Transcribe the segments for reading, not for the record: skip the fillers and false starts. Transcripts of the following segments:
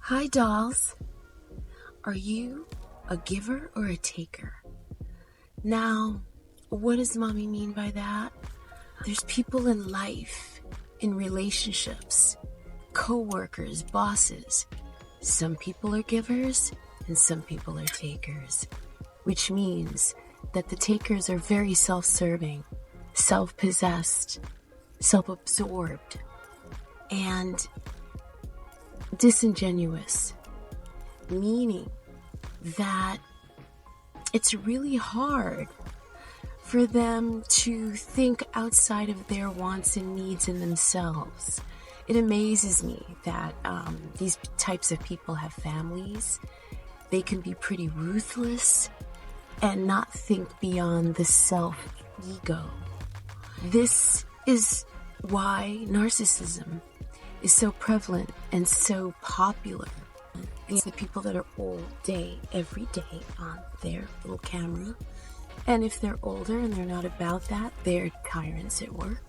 Hi, dolls. Are you a giver or a taker? Now, what does mommy mean by that? There's people in life, in relationships, co-workers, bosses. Some people are givers and some people are takers, which means that the takers are very self-serving, self-possessed, self-absorbed, and disingenuous, meaning that it's really hard for them to think outside of their wants and needs in themselves. It amazes me that these types of people have families. They can be pretty ruthless and not think beyond the self-ego. This is why narcissism is so prevalent and so popular. It's the people that are all day, every day on their little camera. And if they're older and they're not about that, they're tyrants at work.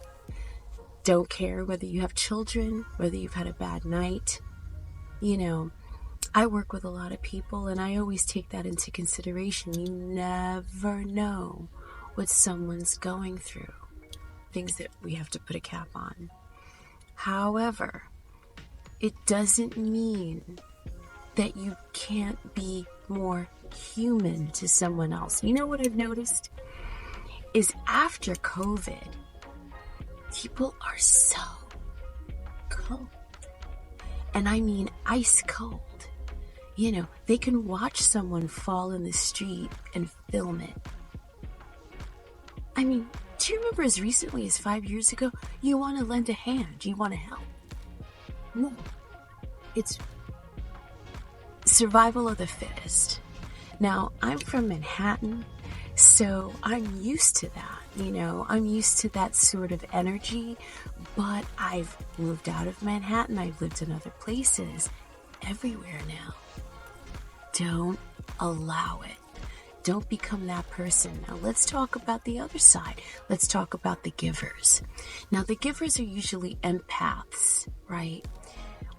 Don't care whether you have children, whether you've had a bad night. You know, I work with a lot of people and I always take that into consideration. You never know what someone's going through. Things that we have to put a cap on. However, it doesn't mean that you can't be more human to someone else. You know what I've noticed is after COVID, people are so cold. And I mean ice cold. You know, they can watch someone fall in the street and film it. I mean, do you remember as recently as 5 years ago, you want to lend a hand, you want to help? No. It's survival of the fittest. Now, I'm from Manhattan, so I'm used to that, I'm used to that sort of energy, but I've moved out of Manhattan, I've lived in other places, everywhere now. Don't allow it. Don't become that person. Now, let's talk about the other side. Let's talk about the givers. Now, the givers are usually empaths, right?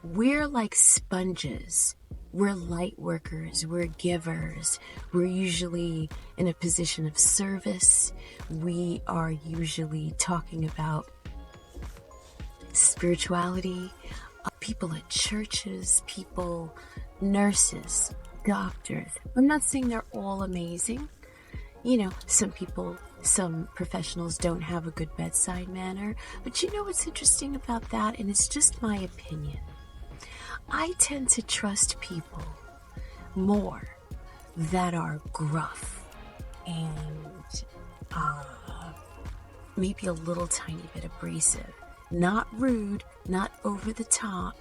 We're like sponges. We're light workers, we're givers, we're usually in a position of service, we are usually talking about spirituality, people at churches, people, nurses, doctors. I'm not saying they're all amazing. Some professionals don't have a good bedside manner, but you know what's interesting about that, and it's just my opinion. I tend to trust people more that are gruff and maybe a little tiny bit abrasive. Not rude, not over the top,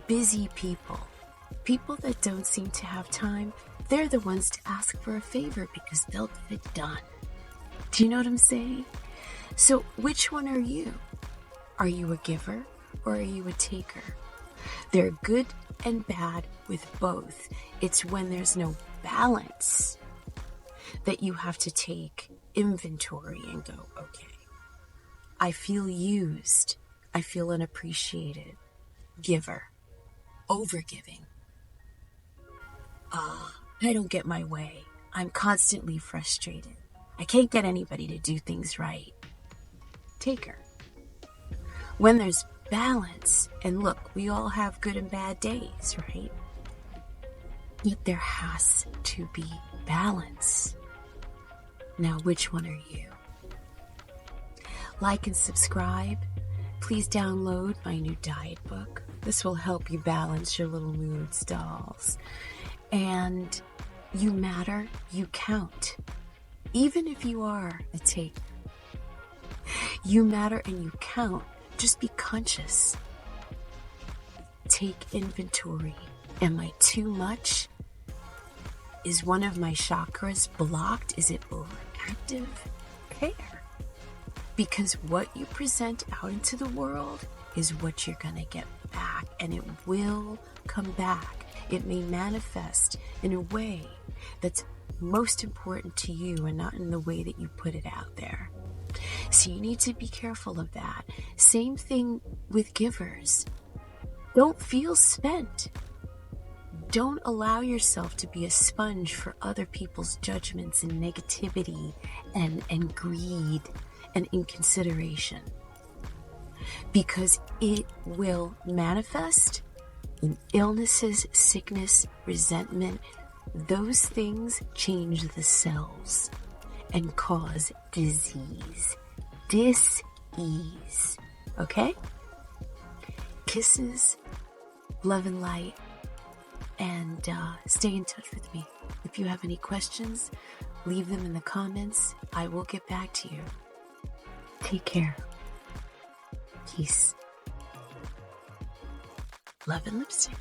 busy people. People that don't seem to have time, they're the ones to ask for a favor because they'll get it done. Do you know what I'm saying? So which one are you? Are you a giver or are you a taker? They're good and bad with both. It's when there's no balance that you have to take inventory and go, okay, I feel used. I feel unappreciated. Giver. Overgiving. I don't get my way. I'm constantly frustrated. I can't get anybody to do things right. Taker. When there's balance, and look, we all have good and bad days, right? Yet there has to be balance. Now, which one are you? Like and subscribe. Please download my new diet book. This will help you balance your little moods, dolls. And you matter, you count. Even if you are a taker. You matter and you count. Just be conscious. Take inventory. Am I too much? Is one of my chakras blocked? Is it overactive? Care. Because what you present out into the world is what you're going to get back. And it will come back. It may manifest in a way that's most important to you and not in the way that you put it out there. So you need to be careful of that. Same thing with givers. Don't feel spent. Don't allow yourself to be a sponge for other people's judgments and negativity and greed and inconsideration, because it will manifest in illnesses, sickness, resentment. Those things change the cells and cause disease, dis-ease. Okay? Kisses, love and light, and stay in touch with me. If you have any questions, leave them in the comments. I will get back to you. Take care. Peace. Love and lipstick.